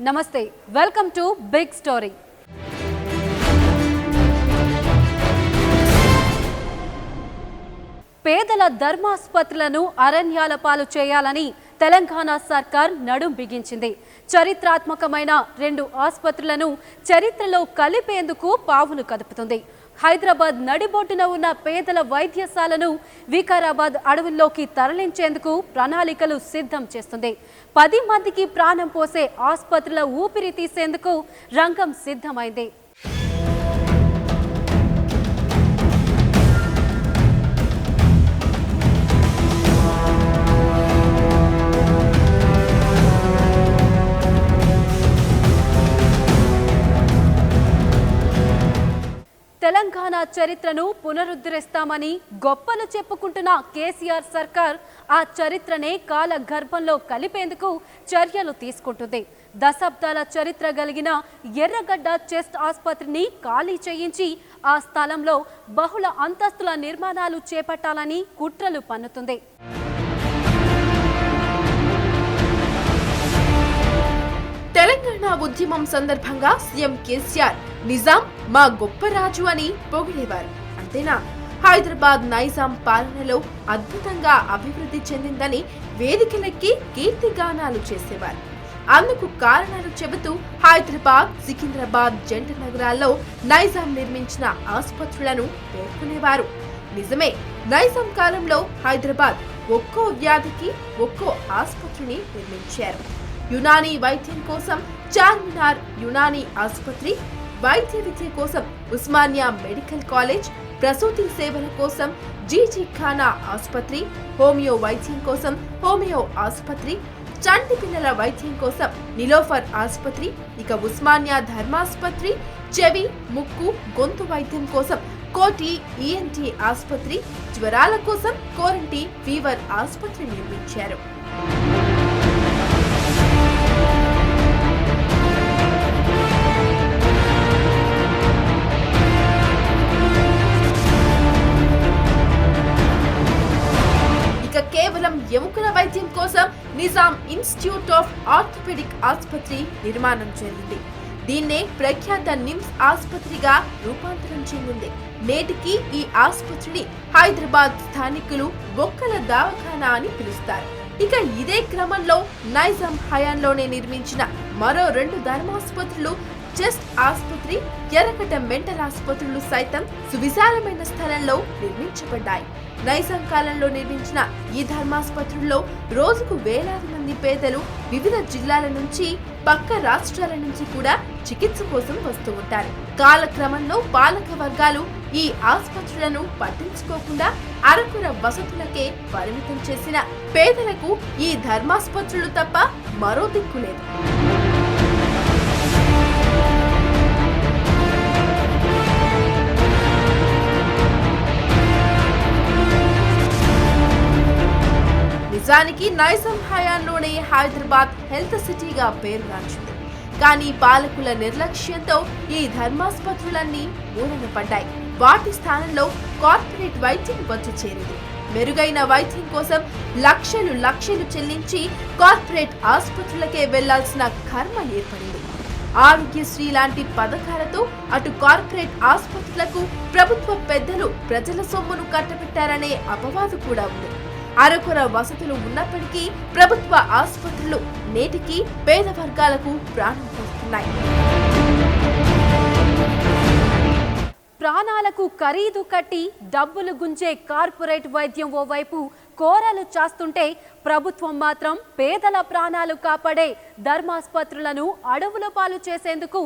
నమస్తే welcome to big story పేదల ధర్మాసుపత్రులను అరణ్యాల పాలు చేయాలని తెలంగాణ సర్కార్ నడుం బిగించింది. చరిత్రాత్మకమైన 2 ఆసుపత్రులను చరిత్రలో కలిపేందుకు పావులు కదుపుతుంది. హైదరాబాద్ నడిబొడ్డున ఉన్న పేదల వైద్యశాలను వికారాబాద్ అడవుల్లోకి తరలించేందుకు ప్రణాళికలు సిద్ధం చేస్తుంది. 10 మందికి ప్రాణం పోసే ఆసుపత్రుల ఊపిరి తీసేందుకు రంగం సిద్ధమైంది. తెలంగాణ చరిత్రను పునరుద్ధరిస్తామని గొప్పలు చెప్పుకుంటున్న కేసీఆర్ సర్కార్ ఆ చరిత్రనే కాల గర్భంలో కలిపేందుకు చర్యలు తీసుకుంటుంది. దశాబ్దాల చరిత్ర కలిగిన ఎర్రగడ్డ చెస్ట్ ఆసుపత్రిని ఖాళీ చేయించి ఆ స్థలంలో బహుళ అంతస్తుల నిర్మాణాలు చేపట్టాలని కుట్రలు పన్నుతుంది. తెలంగాణ ఉద్యమం సందర్భంగా సీఎం కేసీఆర్ నిజాం మా గొప్ప రాజు అని పొగిడేవారు. అంతేనా, హైదరాబాద్ నైజాం పాలనలో అద్భుతంగా అభివృద్ధి చెందిందని వేదికలెక్కి కీర్తిగానాలు చేసేవారు. అందుకు కారణాలు చెబుతూ హైదరాబాద్, సికింద్రాబాద్ జంట నగరాల్లో నైజాం నిర్మించిన ఆసుపత్రులను పేర్కొనేవారు. నిజమే, నైజాం కాలంలో హైదరాబాద్ ఒక్కో వ్యాధికి ఒక్కో ఆసుపత్రిని నిర్మించారు. యునానీ వైద్యం కోసం చార్మినార్ యునానీ ఆసుపత్రి, వైద్య విద్య కోసం ఉస్మానియా మెడికల్ కాలేజ్, ప్రసూతి సేవల కోసం జీజీ ఖానా ఆసుపత్రి, హోమియో వైద్యం కోసం హోమియో ఆసుపత్రి, చంటి పిల్లల వైద్యం కోసం నిలోఫర్ ఆసుపత్రి, ఇక ఉస్మానియా ధర్మాసుపత్రి, చెవి, ముక్కు, గొంతు వైద్యం కోసం కోటి ఈఎన్టీ ఆసుపత్రి, జ్వరాల కోసం కోరంటీ ఫీవర్ ఆసుపత్రి నిర్మించారు. కేవలం ఎముకల వైద్యం కోసం నిజాం ఇన్స్టిట్యూట్ ఆఫ్ ఆర్థోపెడిక్ ఆసుపత్రి నిర్మాణం జరిగింది. దీన్నే ప్రఖ్యాత నిమ్స్ ఆసుపత్రిగా రూపాంతరం చెందింది. నేటికి ఈ ఆసుపత్రిని హైదరాబాద్ స్థానికులు బొక్కల దవాఖానా అని పిలుస్తారు. ఇక ఇదే క్రమంలో నైజాం హయాంలోనే నిర్మించిన మరో 2 ధర్మాసుపత్రులు, చెస్ట్ ఆసుపత్రి, ఎర్రగడ్డ మెంటల్ ఆసుపత్రులు సైతం సువిశాలమైన స్థలంలో నిర్మించబడ్డాయి. నైజాం కాలంలో నిర్మించిన ఈ ధర్మాసుపత్రుల్లో రోజుకు వేలాది మంది పేదలు వివిధ జిల్లాల నుంచి, పక్క రాష్ట్రాల నుంచి కూడా చికిత్స కోసం వస్తూ ఉంటారు. కాలక్రమంలో పాలక వర్గాలు ఈ ఆసుపత్రులను పట్టించుకోకుండా అరకుర వసతులకే పరిమితం చేసిన పేదలకు ఈ ధర్మాసుపత్రులు తప్ప మరో దిక్కు లేదు. నిజానికి నైజాం హయాంలోనే హైదరాబాద్ హెల్త్ సిటీగా పేరుగాంచింది. కానీ పాలకుల నిర్లక్ష్యంతో ఈ ధర్మాసుపత్రులన్నీ మూలన పడ్డాయి. వాటి స్థానంలో కార్పొరేట్ వైద్యం వచ్చి చేరింది. మెరుగైన వైద్యం కోసం లక్షలు చెల్లించి కార్పొరేట్ ఆసుపత్రులకే వెళ్లాల్సిన కర్మ ఏర్పడింది. ఆరోగ్యశ్రీ లాంటి పథకాలతో అటు కార్పొరేట్ ఆసుపత్రులకు ప్రభుత్వ పెద్దలు ప్రజల సొమ్మును కట్టబెట్టారనే అపవాదు కూడా ఉంది. అరకొర వసతులు ఉన్నప్పటికీ ప్రభుత్వ ఆసుపత్రులు నేటికి పేద వర్గాలకు ప్రాణం పోస్తున్నాయి. ప్రాణాలకు ఖరీదు కట్టి డబ్బులు గుంజే కార్పొరేట్ వైద్యం ఓవైపు కోరలు చాస్తుంటే, ప్రభుత్వం మాత్రం పేదల ప్రాణాలు కాపాడే ధర్మాసుపత్రులను అడవుల పాలు చేసేందుకు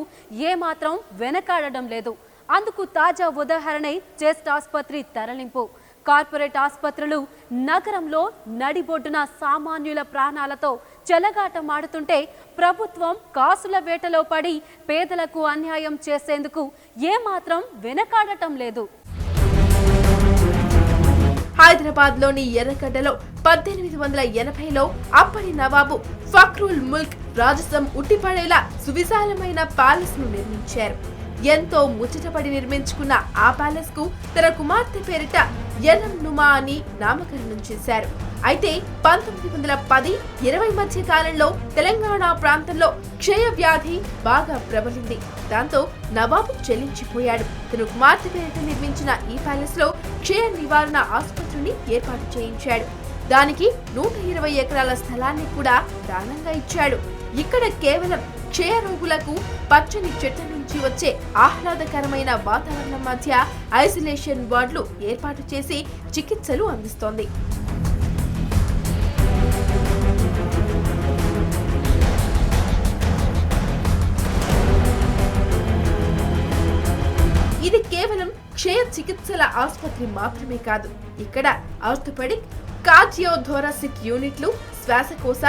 ఏమాత్రం వెనకాడడం లేదు. అందుకు తాజా ఉదాహరణే చెస్ట్ ఆసుపత్రి తరలింపు. కార్పొరేట్ ఆసుపత్రులు నగరంలో నడిబొడ్డున సామాన్యుల ప్రాణాలతో చెలగాటమాడుతుంటే, ప్రభుత్వం కాసుల వేటలో పడి పేదలకు అన్యాయం చేసేందుకు ఏమాత్రం వెనకాడటం లేదు. హైదరాబాద్ లోని ఎర్రగడ్డలో 1880లో అప్పటి నవాబు ఫక్రుల్ ముల్క్ రాజసం ఉట్టిపడేలా సువిశాలమైన ప్యాలెస్ ను నిర్మించారు. ఎంతో ముచ్చటపడి నిర్మించుకున్న ఆ ప్యాలెస్ కు తన కుమార్తె పేరిట ఎర్రం నుమా అని నామకరణం చేశారు. అయితే 1910-20 మధ్య కాలంలో తెలంగాణ ప్రాంతంలో క్షయ వ్యాధి బాగా ప్రబలింది. దాంతో నవాబు చెల్లించిపోయాడు. తన కుమార్తె పేరిట నిర్మించిన ఈ ప్యాలెస్ లో క్షయ నివారణ ఆసుపత్రిని ఏర్పాటు చేయించాడు. దానికి 120 ఎకరాల స్థలాన్ని కూడా దానంగా ఇచ్చాడు. ఇక్కడ కేవలం క్షయ రోగులకు పచ్చని చెట్ల నుంచి వచ్చే ఆహ్లాదకరమైన వాతావరణం మధ్య ఐసోలేషన్ వార్డులు ఏర్పాటు చేసి చికిత్సలు అందిస్తోంది. ఇది కేవలం క్షయ చికిత్సల ఆసుపత్రి మాత్రమే కాదు. ఇక్కడ ఆర్థోపెడిక్, కార్డియోథోరాసిక్ యూనిట్లు, శ్వాసకోశ,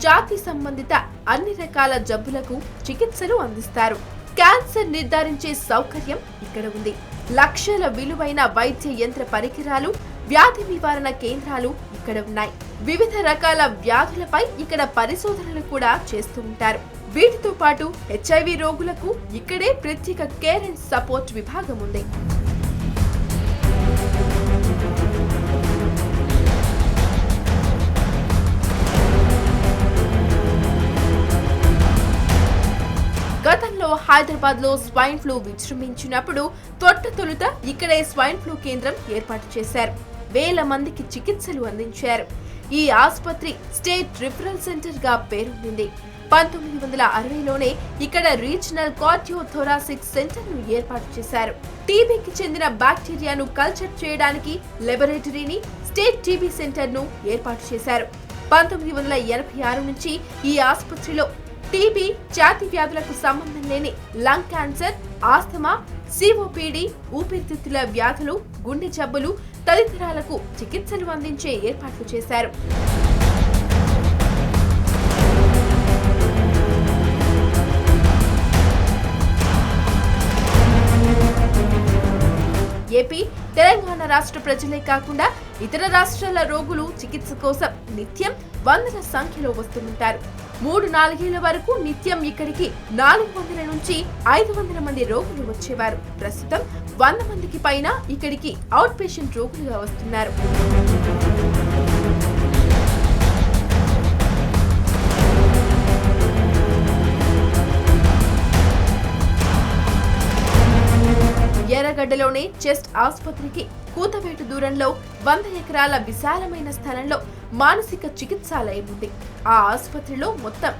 ఛాతీ సంబంధిత అన్ని రకాల జబ్బులకు చికిత్సలు అందిస్తారు. క్యాన్సర్ నిర్ధారించే సౌకర్యం ఇక్కడ ఉంది. లక్షల విలువైన వైద్య యంత్ర పరికరాలు, వ్యాధి నివారణ కేంద్రాలు ఇక్కడ ఉన్నాయి. వివిధ రకాల వ్యాధులపై ఇక్కడ పరిశోధనలు కూడా చేస్తూ ఉంటారు. వీటితో పాటు HIV రోగులకు ఇక్కడే ప్రత్యేక కేర్ అండ్ సపోర్ట్ విభాగం ఉంది. గతంలో హైదరాబాద్ లో స్వైన్ ఫ్లూ విజృంభించినప్పుడు తొలుత ఇక్కడే స్వైన్ ఫ్లూ కేంద్రం ఏర్పాటు చేశారు. వేల మందికి చికిత్సలు అందించారు. ఈ ఆసుపత్రి స్టేట్ రిఫరల్ సెంటర్ గా పేరొందింది. 1960లోనే ఇక్కడ రీజనల్ కార్డియోథోరాసిక్ సెంటర్ ను ఏర్పాటు చేశారు. టీబీకి చెందిన బ్యాక్టీరియాను కల్చర్ చేయడానికి లెబొరేటరీని, స్టేట్ టీబీ సెంటర్ ను ఏర్పాటు చేశారు. 1986 నుంచి ఈ ఆసుపత్రిలో టీబీ, ఛాతీ వ్యాధులకు సంబంధం లేని లంగ్ క్యాన్సర్, ఆస్తమా, COPD, ఊపిరితిత్తుల వ్యాధులు, గుండె జబ్బులు తదితరాలకు చికిత్సలు అందించే ఏర్పాట్లు చేశారు. ఏపీ, తెలంగాణ రాష్ట్ర ప్రజలే కాకుండా ఇతర రాష్ట్రాల రోగులు చికిత్స కోసం నిత్యం వందల సంఖ్యలో వస్తుంటారు. 3-4 ఏళ్ల వరకు నిత్యం ఇక్కడికి 400 నుంచి 500 మంది రోగులు వచ్చేవారు. ప్రస్తుతం 100 మందికి పైన ఇక్కడికి అవుట్ పేషెంట్ రోగులుగా వస్తున్నారు. ఎర్రగడ్డలోనే చెస్ట్ ఆసుపత్రికి కూతవేటు దూరంలో 100 ఎకరాల విశాలమైన స్థలంలో మానసిక చికిత్సాలయం ఉంది. ఆ ఆసుపత్రిలో మొత్తం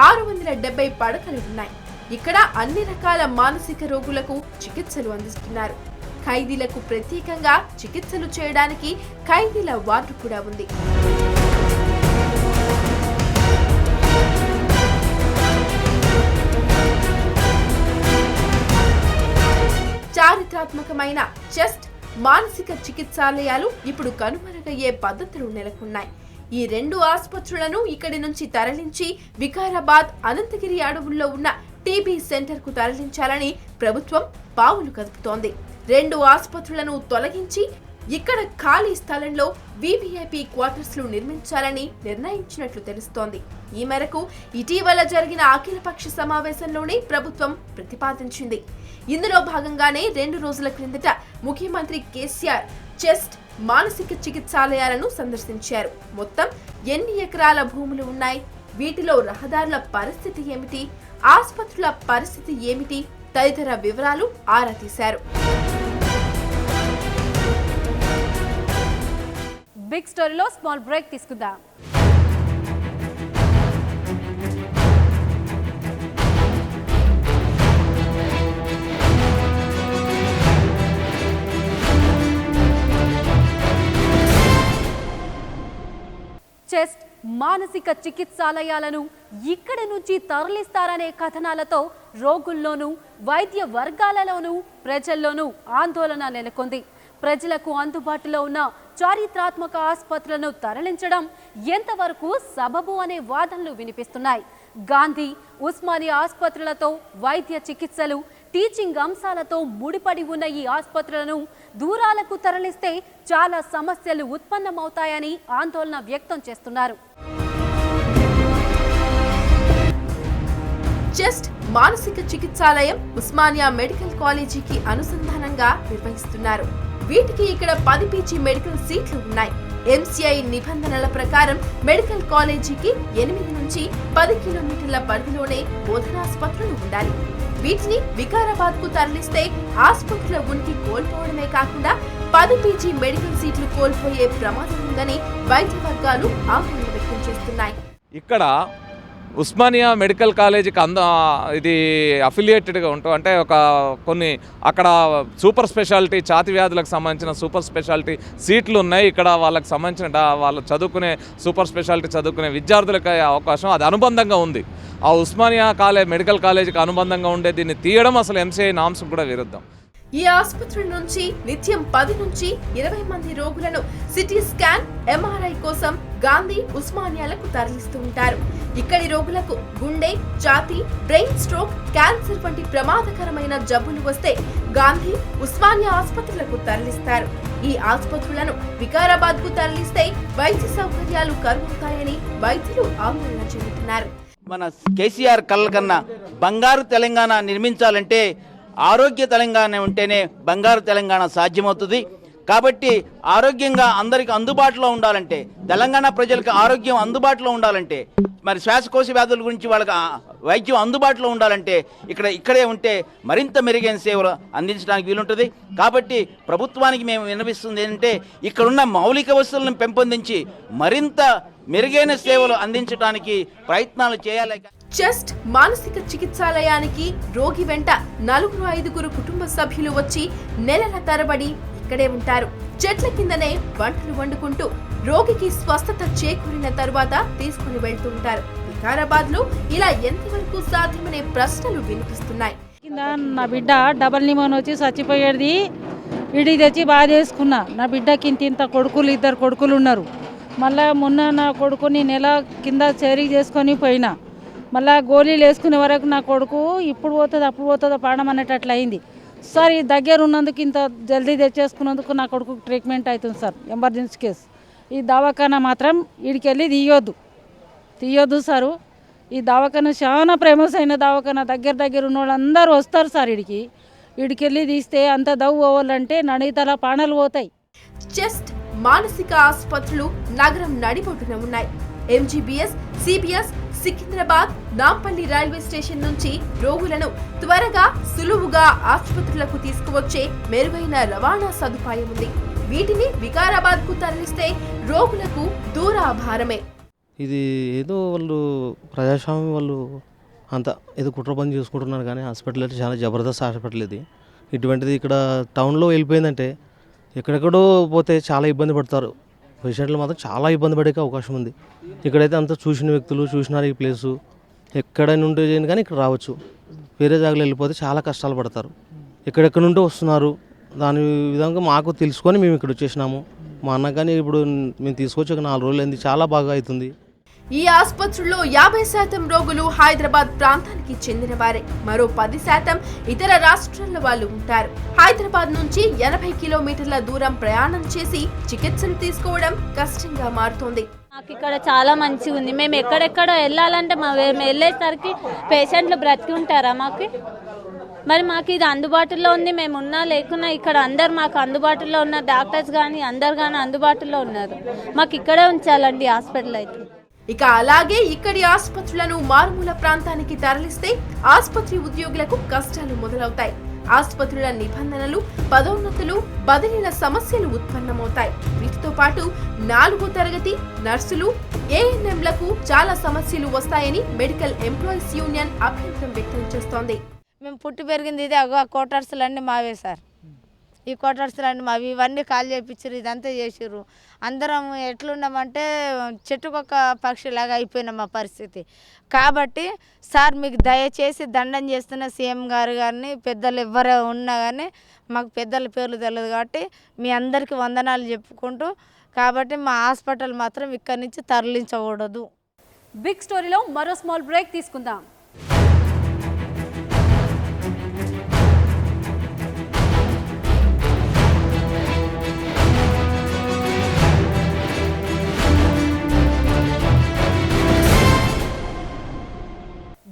670 పడకలు ఉన్నాయి. ఇక్కడ అన్ని రకాల మానసిక రోగులకు చికిత్సలు అందిస్తున్నారు. ఖైదీలకు ప్రత్యేకంగా చికిత్సలు చేయడానికి ఖైదీల వార్డు కూడా ఉంది. చారిత్రాత్మకమైన చెస్ట్, మానసిక చికిత్సాలయాలు ఇప్పుడు కనుమరుగయ్యే పద్ధతులు నెలకొన్నాయి. ఈ 2 ఆసుపత్రులను ఇక్కడి నుంచి తరలించి వికారాబాద్, అనంతగిరి అడవుల్లో ఉన్న టీబీ సెంటర్ కు తరలించాలని ప్రభుత్వం పావులు కదుపుతోంది. 2 ఆసుపత్రులను తొలగించి ఇక్కడ ఖాళీ స్థలంలో VVIP క్వార్టర్స్ లు నిర్మించాలని నిర్ణయించినట్లు తెలుస్తోంది. ఈ మేరకు ఇటీవల జరిగిన అఖిలపక్ష సమావేశంలోనే ప్రభుత్వం ప్రతిపాదించింది. ఇందులో భాగంగానే 2 రోజుల క్రిందట ముఖ్యమంత్రి కేసీఆర్ చెస్ట్, మానసిక చికిత్సాలయాలను సందర్శించారు. మొత్తం ఎన్ని ఎకరాల భూములు ఉన్నాయి, వీటిలో రహదారుల పరిస్థితి ఏమిటి, ఆసుపత్రుల పరిస్థితి ఏమిటి తదితర వివరాలు ఆరా తీశారు. బిగ్ స్టోరీలో స్మాల్ బ్రేక్ తీసుకుందాం. చెస్ట్, మానసిక చికిత్సాలయాలను ఇక్కడి నుంచి తరలిస్తారనే కథనాలతో రోగుల్లోనూ వైద్య వర్గాలలోనూ ప్రజల్లోనూ ఆందోళన నెలకొంది. ప్రజలకు అందుబాటులో ఉన్న చారిత్రాత్మక ఆసుపత్రులను తరలించడం ఎంతవరకు సబబు అనే వాదనలు వినిపిస్తున్నాయి. గాంధీ, ఉస్మానియా ఆసుపత్రులతో వైద్య చికిత్సలు, టీచింగ్ అంశాలతో ముడిపడి ఉన్న ఈ ఆసుపత్రులను దూరాలకు తరలిస్తే చాలా సమస్యలు ఉత్పన్నమవుతాయని ఆందోళన వ్యక్తం చేస్తున్నారు. చెస్ట్, మానసిక చికిత్సాలయం ఉస్మానియా మెడికల్ కాలేజీకి అనుసంధానంగా నిర్వహిస్తున్నారు. వీటికి ఇక్కడ 10 పీజీ మెడికల్ సీట్లు ఉన్నాయి. ఎంసీఐ నిబంధనల ప్రకారం మెడికల్ కాలేజీకి 8 నుంచి 10 కిలోమీటర్ల పరిధిలోనే బోధనాసుపత్రులు ఉండాలి. వీటిని వికారాబాద్ కు తరలిస్తే ఆసుపత్రుల ఉనికి కోల్పోవడమే కాకుండా 10 పీజీ మెడికల్ సీట్లు కోల్పోయే ప్రమాదం ఉందని వైద్య వర్గాలు ఆందోళన వ్యక్తం చేస్తున్నాయి. ఇక్కడ ఉస్మానియా మెడికల్ కాలేజీకి ఇది అఫిలియేటెడ్గా ఉంటూ అంటే కొన్ని అక్కడ సూపర్ స్పెషాలిటీ ఛాతి వ్యాధులకు సంబంధించిన సూపర్ స్పెషాలిటీ సీట్లు ఉన్నాయి. ఇక్కడ వాళ్ళకి సంబంధించిన వాళ్ళు సూపర్ స్పెషాలిటీ చదువుకునే విద్యార్థులకు అవకాశం అది అనుబంధంగా ఉంది. ఆ ఉస్మానియా మెడికల్ కాలేజీకి అనుబంధంగా ఉండే దీన్ని తీయడం అసలు ఎంసీఐ నామ్స్ కూడా విరుద్ధం. ఈ ఆసుపత్రుల నుంచి నిత్యం 10 నుంచి 20 మంది రోగులను సిటీ స్కాన్, ఎంఆర్ఐ కోసం గాంధీ, ఉస్మానియాలకు తరలిస్తూ ఉంటారు. ఇక్కడి రోగులకు గుండె, ఛాతీ, బ్రెయిన్ స్ట్రోక్, క్యాన్సర్ వంటి ప్రమాదకరమైన జబ్బులు వస్తే గాంధీ, ఉస్మానియా ఆసుపత్రులకు తరలిస్తారు. ఈ ఆసుపత్రులను వికారాబాద్ కు తరలిస్తే వైద్య సౌకర్యాలు కరువవుతాయని వైద్యులు ఆందోళన చెందుతున్నారు. మన కేసీఆర్ కళ్ళ కన్నా బంగారు తెలంగాణ నిర్మించాలంటే ఆరోగ్య తెలంగాణ ఉంటేనే బంగారు తెలంగాణ సాధ్యమవుతుంది. కాబట్టి ఆరోగ్యంగా అందరికి అందుబాటులో ఉండాలంటే, తెలంగాణ ప్రజలకు ఆరోగ్యం అందుబాటులో ఉండాలంటే, మరి శ్వాసకోశ వ్యాధుల గురించి వాళ్ళకి వైద్యం అందుబాటులో ఉండాలంటే ఇక్కడే ఉంటే మరింత మెరుగైన సేవలు అందించడానికి వీలుంటుంది. కాబట్టి ప్రభుత్వానికి మేము విన్నవిస్తుంది ఏంటంటే ఇక్కడున్న మౌలిక వసతులను పెంపొందించి మరింత మెరుగైన సేవలు అందించడానికి ప్రయత్నాలు చేయాలి. చెస్ట్ మానసిక చికిత్సాలయానికి రోగి వెంట 4-5 కుటుంబ సభ్యులు వచ్చి నెలల తరబడి ఇక్కడే ఉంటారు. చెట్ల కిందనే వంటలు వండుకుంటూ రోగికి స్వస్థత చేకూరిన తరువాత తీసుకుని వెళ్తూ ఉంటారు. వికారాబాద్ లో ఇలా ఎంతవరకు సాధ్యమనే ప్రశ్నలు వినిపిస్తున్నాయి. నా బిడ్డ డబల్ నిమోన్ వచ్చి చచ్చిపోయేది, ఇడి తెచ్చి బాగా చేసుకున్నా. నా బిడ్డకి ఇంత కొడుకులు, 2 కొడుకులు ఉన్నారు. మళ్ళా మొన్న నా కొడుకుని నెల కింద చేరీ చేసుకొని పోయినా. మళ్ళీ గోళీలు వేసుకునే వరకు నా కొడుకు ఇప్పుడు పోతుంది అప్పుడు పోతుందో పాడడం అనేటట్లు అయింది సార్. ఈ దగ్గర ఉన్నందుకు ఇంత జల్దీ తెచ్చేసుకున్నందుకు నా కొడుకు ట్రీట్మెంట్ అవుతుంది సార్, ఎమర్జెన్సీ కేసు. ఈ దవాఖానా మాత్రం వీడికి వెళ్ళి తీయొద్దు సారు. ఈ దవాఖానా చాలా ఫేమస్ అయిన దవాఖానా, దగ్గర ఉన్న వాళ్ళందరూ వస్తారు సార్. వీడికి వెళ్ళి తీస్తే అంత దవ్వు పోవాలంటే నడితల పాణాలు పోతాయి. చెస్ట్ మానసిక ఆసుపత్రులు నగరం నడిబొడ్డున ఉన్నాయి. MGBS, CBS, Secunderabad, Nampally railway station నుంచి రోగులను త్వరగా, సులువుగా ఆసుపత్రులకు తీసుకువచ్చే మెరుగైన రవాణా సదుపాయం ఉంది. వీటిని వికారాబాద్ కు తరలిస్తే రోగులకు దూరాభారమే. ఇది ఏదో వాళ్ళు ప్రజాస్వామ్యం వాళ్ళు అంత ఏదో కుట్రబంది చూసుకుంటున్నారు, కానీ హాస్పిటల్ అయితే చాలా జబర్దస్త్ హాస్పిటల్ ఇది. ఇటువంటిది ఇక్కడ టౌన్లో వెళ్ళిపోయిందంటే ఎక్కడెక్కడో పోతే చాలా ఇబ్బంది పడతారు. పేషెంట్లు మాత్రం చాలా ఇబ్బంది పడే అవకాశం ఉంది. ఇక్కడైతే అంతా చూసిన వ్యక్తులు చూసినారు ఈ ప్లేసు, ఎక్కడైనా ఉంటే కానీ ఇక్కడ రావచ్చు. వేరే జాగాలో వెళ్ళిపోతే చాలా కష్టాలు పడతారు. ఎక్కడెక్కడ నుండి వస్తున్నారు, దాని విధంగా మాకు తెలుసుకొని మేము ఇక్కడ వచ్చేసినాము. మా అన్న కానీ ఇప్పుడు మేము తీసుకొచ్చి ఒక 4 రోజులు అయింది, చాలా బాగా అవుతుంది. ఈ ఆసుపత్రుల్లో 50% రోగులు హైదరాబాద్ ప్రాంతానికి చెందిన వారే. మరో 10% ఇతర రాష్ట్రాల వాళ్ళు ఉంటారు. హైదరాబాద్ నుంచి 80 కిలోమీటర్ల దూరం ప్రయాణం చేసి చికిత్సలు తీసుకోవడం కష్టంగా మారుతోంది. మాకు ఇక్కడ చాలా మంచిగా ఉంది. మేము ఎక్కడెక్కడో వెళ్ళాలంటే మేము వెళ్ళేసరికి పేషెంట్లు బ్రతికి ఉంటారా మాకు? మరి మాకు ఇది అందుబాటులో ఉంది. మేము ఉన్నా లేకున్నా ఇక్కడ అందరు మాకు అందుబాటులో ఉన్న డాక్టర్స్ కానీ అందరు కానీ అందుబాటులో ఉన్నారు. మాకు ఇక్కడే ఉంచాలండి హాస్పిటల్ అయితే. ఇక అలాగే ఇక్కడి ఆసుపత్రులను మారుమూల ప్రాంతానికి తరలిస్తే ఆసుపత్రి ఉద్యోగులకు కష్టాలు మొదలవుతాయి. ఆసుపత్రుల నిబంధనలు, పదోన్నతులు, బదిలీల సమస్యలు ఉత్పన్నమవుతాయి. వీటితో పాటు 4వ తరగతి నర్సులు, ఏఎన్ఎంలకు చాలా సమస్యలు వస్తాయని మెడికల్ ఎంప్లాయీస్ యూనియన్ అభ్యంతరం వ్యక్తం చేస్తోంది. మేము పుట్టి పెరిగింది ఇది, క్వార్టర్స్లు అన్నీ మావే సార్. ఈ క్వార్టర్స్లు అన్నీ మావి, ఇవన్నీ ఖాళీ చేయించారు, ఇదంతా చేసారు. అందరం ఎట్లున్నామంటే చెట్టుకొక పక్షిలాగా అయిపోయినాం మా పరిస్థితి. కాబట్టి సార్ మీకు దయచేసి దండం చేస్తున్న సీఎం గారిని, పెద్దలు ఎవరు ఉన్నా కానీ మాకు పెద్దల పేర్లు తెలియదు కాబట్టి మీ అందరికీ వందనాలు చెప్పుకుంటూ, కాబట్టి మా హాస్పిటల్ మాత్రం ఇక్కడి నుంచి తరలించకూడదు. బిగ్ స్టోరీలో మరో స్మాల్ బ్రేక్ తీసుకుందాం.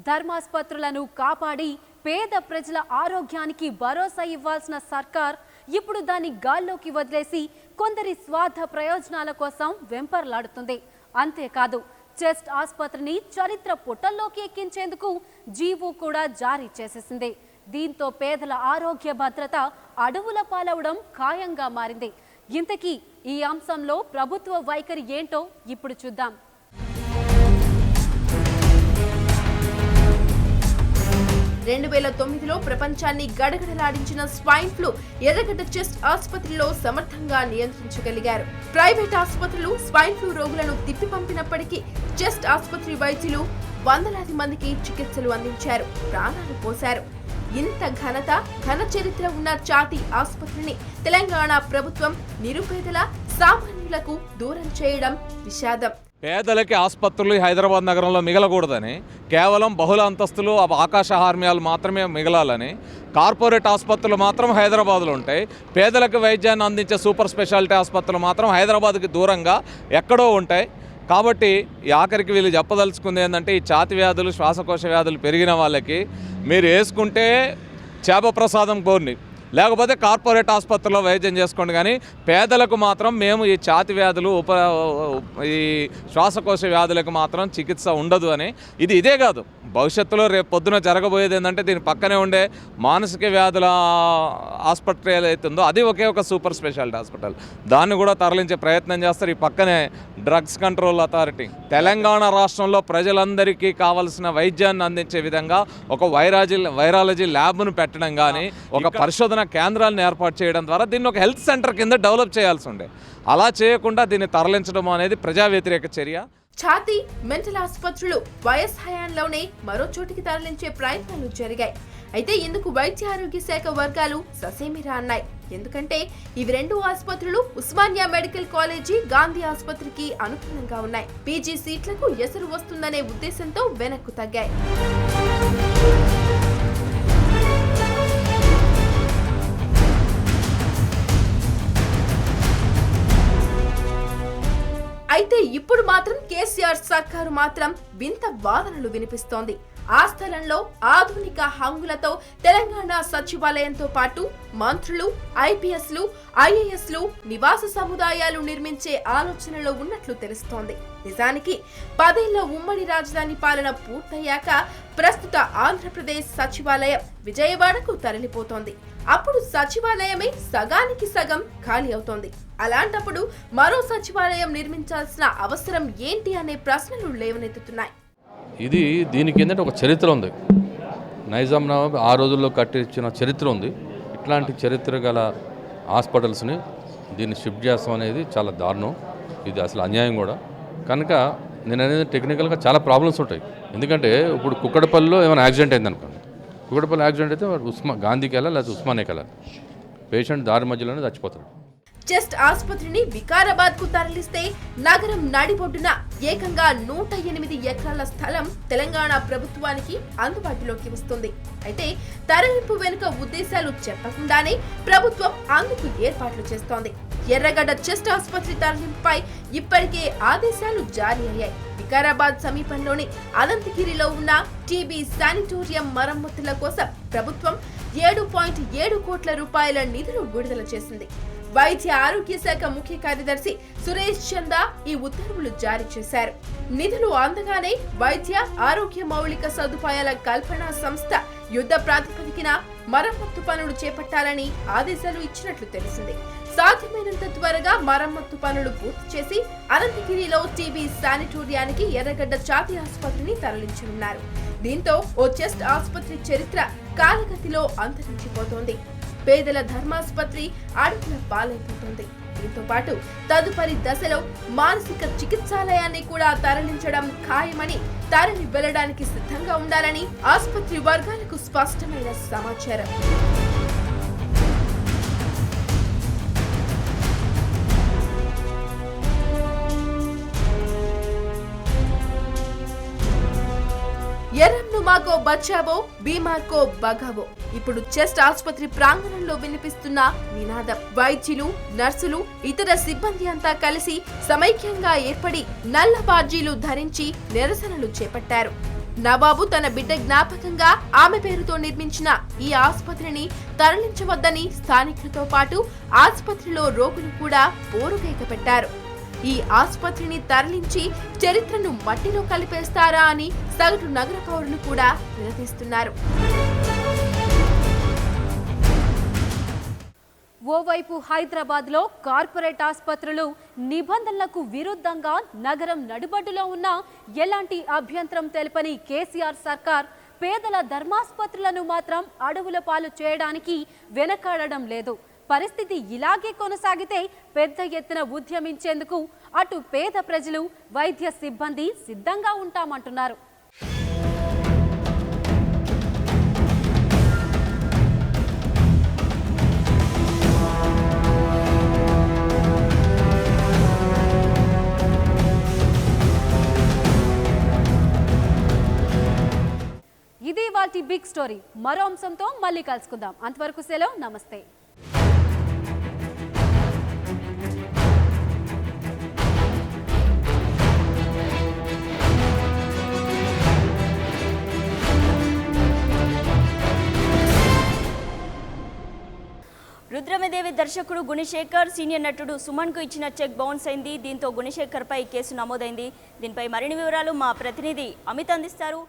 ధర్మాసుపత్రులను కాపాడి పేద ప్రజల ఆరోగ్యానికి భరోసా ఇవ్వాల్సిన సర్కార్ ఇప్పుడు దాన్ని గాల్లోకి వదిలేసి కొందరి స్వార్థ ప్రయోజనాల కోసం వెంపర్లాడుతుంది. అంతేకాదు చెస్ట్ ఆసుపత్రిని చరిత్ర పుటల్లోకి ఎక్కించేందుకు జీవో కూడా జారీ చేసేసింది. దీంతో పేదల ఆరోగ్య భద్రత అడవుల పాలవడం ఖాయంగా మారింది. ఇంతకీ ఈ అంశంలో ప్రభుత్వ వైఖరి ఏంటో ఇప్పుడు చూద్దాం. 2009లో ప్రపంచాన్ని గడగడలాడించిన స్వైన్ ఫ్లూ ఎర్రగడ్డ చెస్ట్ ఆసుపత్రిలో సమర్థంగా నియంత్రించగలిగారు. ప్రైవేట్ ఆసుపత్రులు స్వైన్ ఫ్లూ రోగులను తిప్పి పంపినప్పటికీ చెస్ట్ ఆసుపత్రి వైద్యులు వందలాది మందికి చికిత్సలు అందించారు, ప్రాణాలు పోశారు. ఇంత ఘన చరిత్ర ఉన్న ఛాతీ ఆసుపత్రిని తెలంగాణ ప్రభుత్వం నిరుపేదల సామాన్యులకు దూరం చేయడం విషాదం. పేదలకి ఆసుపత్రులు హైదరాబాద్ నగరంలో మిగలకూడదని, కేవలం బహుళ అంతస్తులు ఆకాశహార్మ్యాలు మాత్రమే మిగలాలని, కార్పొరేట్ ఆసుపత్రులు మాత్రం హైదరాబాద్లో ఉంటాయి, పేదలకు వైద్యాన్ని అందించే సూపర్ స్పెషాలిటీ ఆసుపత్రులు మాత్రం హైదరాబాద్కి దూరంగా ఎక్కడో ఉంటాయి. కాబట్టి ఈ ఆఖరికి వీళ్ళు చెప్పదలుచుకుంది ఏంటంటే, ఈ ఛాతి వ్యాధులు శ్వాసకోశ వ్యాధులు పెరిగిన వాళ్ళకి మీరు వేసుకుంటే చేప ప్రసాదం కోరిని, లేకపోతే కార్పొరేట్ ఆసుపత్రిలో వైద్యం చేసుకోండి, కానీ పేదలకు మాత్రం మేము ఈ ఛాతి వ్యాధులు ఈ శ్వాసకోశ వ్యాధులకు మాత్రం చికిత్స ఉండదు అని. ఇదే కాదు, భవిష్యత్తులో రేపు పొద్దున జరగబోయేది ఏంటంటే, దీని పక్కనే ఉండే మానసిక వ్యాధుల హాస్పిటల్ ఏదైతుందో అది ఒకే ఒక సూపర్ స్పెషాలిటీ హాస్పిటల్, దాన్ని కూడా తరలించే ప్రయత్నం చేస్తారు. ఈ పక్కనే డ్రగ్స్ కంట్రోల్ అథారిటీ. తెలంగాణ రాష్ట్రంలో ప్రజలందరికీ కావాల్సిన వైద్యాన్ని అందించే విధంగా ఒక వైరాలజీ ల్యాబ్ను పెట్టడం కానీ, ఒక పరిశోధన కేంద్రాలను ఏర్పాటు చేయడం ద్వారా దీన్ని ఒక హెల్త్ సెంటర్ కింద డెవలప్ చేయాల్సి ఉండే. అలా చేయకుండా దీన్ని తరలించడం అనేది ప్రజా వ్యతిరేక చర్య. ఛాతీ మెంటల్ ఆసుపత్రులు వైఎస్ హయాంలోనే మరో చోటికి తరలించే ప్రయత్నాలు జరిగాయి. అయితే ఇందుకు వైద్య ఆరోగ్య శాఖ వర్గాలు ససేమిరా అన్నాయి. ఎందుకంటే ఇవి రెండు ఆసుపత్రులు ఉస్మానియా మెడికల్ కాలేజీ, గాంధీ ఆసుపత్రికి అనుకూలంగా ఉన్నాయి. పీజీ సీట్లకు ఎసరు వస్తుందనే ఉద్దేశంతో వెనక్కు తగ్గాయి. అయితే ఇప్పుడు మాత్రం కేసీఆర్ సర్కారు మాత్రం వింత వాదనలు వినిపిస్తోంది. ఆ స్థలంలో ఆధునిక హంగులతో తెలంగాణ సచివాలయంతో పాటు మంత్రులు, ఐపీఎస్లు, ఐఏఎస్లు నివాస సముదాయాలు నిర్మించే ఆలోచనలో ఉన్నట్లు తెలుస్తోంది. నిజానికి 10 ఏళ్ల ఉమ్మడి రాజధాని పాలన పూర్తయ్యాక ప్రస్తుత ఆంధ్రప్రదేశ్ సచివాలయం విజయవాడకు తరలిపోతోంది. అప్పుడు సచివాలయమే సగానికి సగం ఖాళీ అవుతోంది. అలాంటప్పుడు మరో సచివాలయం నిర్మించాల్సిన అవసరం ఏంటి అనే ప్రశ్నలు లేవనెత్తుతున్నాయి. దీనికి ఏంటంటే ఒక చరిత్ర ఉంది. నైజాం నవాబ్ ఆ రోజుల్లో కట్టించిన చరిత్ర ఉంది. ఇట్లాంటి చరిత్ర గల హాస్పిటల్స్ని దీన్ని షిఫ్ట్ చేస్తాం అనేది చాలా దారుణం. ఇది అసలు అన్యాయం కూడా. కనుక నేను అనేది టెక్నికల్గా చాలా ప్రాబ్లమ్స్ ఉంటాయి. ఎందుకంటే ఇప్పుడు కుక్కడపల్లిలో ఏమైనా యాక్సిడెంట్ అయింది అనుకోండి, కుక్కడపల్లి యాక్సిడెంట్ అయితే గాంధీకి వెళ్ళాలి, లేకపోతే ఉస్మానియాకి వెళ్ళాలి. పేషెంట్ దారి మధ్యలోనే చచ్చిపోతాడు. చెస్ట్ ఆసుపత్రిని వికారాబాద్ కు తరలిస్తే నగరం నడిబొడ్డున ఏకంగా 108 ఎకరాల స్థలం తెలంగాణ ప్రభుత్వానికి అందుబాటులోకి వస్తుంది. అయితే తరలింపు వెనుక ఉద్దేశాలు చెప్పకుండానే ప్రభుత్వం అందుకు ఏర్పాట్లు చేస్తోంది. ఎర్రగడ్డ చెస్ట్ ఆసుపత్రి తరలింపుపై ఇప్పటికే ఆదేశాలు జారీ అయ్యాయి. వికారాబాద్ సమీపంలోని అనంతగిరిలో ఉన్న టీబీ శానిటోరియం మరమ్మతుల కోసం ప్రభుత్వం 7.7 కోట్ల రూపాయల నిధులు విడుదల చేసింది. వైద్య ఆరోగ్య శాఖ ముఖ్య కార్యదర్శి సురేష్ చందా ఈ ఉత్తర్వులు జారీ చేశారు. నిధులు అందగానే వైద్య ఆరోగ్య మౌలిక సదుపాయాల కల్పన సంస్థ యుద్ధ ప్రాతిపదికన మరమ్మత్తు పనులు చేపట్టాలని ఆదేశాలు ఇచ్చినట్లు తెలిసింది. సాధ్యమైనంత త్వరగా మరమ్మత్తు పనులు పూర్తి చేసి అనంతగిరిలో టీబీ శానిటోరియానికి ఎర్రగడ్డ ఛాతీ ఆసుపత్రిని తరలించనున్నారు. దీంతో ఓ చెస్ట్ ఆసుపత్రి చరిత్ర కాలగతిలో అంతరించిపోతోంది. పేదల ధర్మాసుపత్రి అడుగుల పాలైపోతుంది. దీంతో పాటు తదుపరి దశలో మానసిక చికిత్సాలయాన్ని కూడా తరలించడం ఖాయమని, తరలి వెళ్లడానికి సిద్ధంగా ఉండాలని ఆసుపత్రి వర్గాలకు స్పష్టమైన సమాచారం. ఎర్రంను మాకో బచావో, బీమార్కో బగావో. ఇప్పుడు చెస్ట్ ఆసుపత్రి ప్రాంగణంలో వినిపిస్తున్న నినాదం. వైద్యులు, నర్సులు, ఇతర సిబ్బంది అంతా కలిసి సమైక్యంగా ఏర్పడి నల్ల బార్జీలు ధరించి నిరసనలు చేపట్టారు. నవాబు తన బిడ్డ జ్ఞాపకంగా ఆమె పేరుతో నిర్మించిన ఈ ఆసుపత్రిని తరలించవద్దని స్థానికులతో పాటు ఆసుపత్రిలో రోగులు కూడా పోరుకేక పెట్టారు. ఈ ఆసుపత్రిని తరలించి చరిత్రను మట్టిలో కలిపేస్తారా అని సగటు నగర పౌరులు కూడా నిలదీస్తున్నారు. ఓవైపు హైదరాబాద్లో కార్పొరేట్ ఆసుపత్రులు నిబంధనలకు విరుద్ధంగా నగరం నడిబడ్డులో ఉన్న ఎలాంటి అభ్యంతరం తెలపని కేసీఆర్ సర్కార్ పేదల ధర్మాసుపత్రులను మాత్రం అడవుల పాలు చేయడానికి వెనకాడడం లేదు. పరిస్థితి ఇలాగే కొనసాగితే పెద్ద ఎత్తున ఉద్యమించేందుకు అటు పేద ప్రజలు, వైద్య సిబ్బంది సిద్ధంగా ఉంటామంటున్నారు. ఇది వాటి బిగ్ స్టోరీ. మరో అంశంతో మళ్ళీ కలుసుకుందాం. అంతవరకు సెలవు, నమస్తే. రుద్రమదేవి దర్శకుడు గుణశేఖర్ సీనియర్ నటుడు సుమన్కు ఇచ్చిన చెక్ బౌన్స్ అయింది. దీంతో గుణశేఖర్పై కేసు నమోదైంది. దీనిపై మరిన్ని వివరాలు మా ప్రతినిధి అమిత్ అందిస్తారు.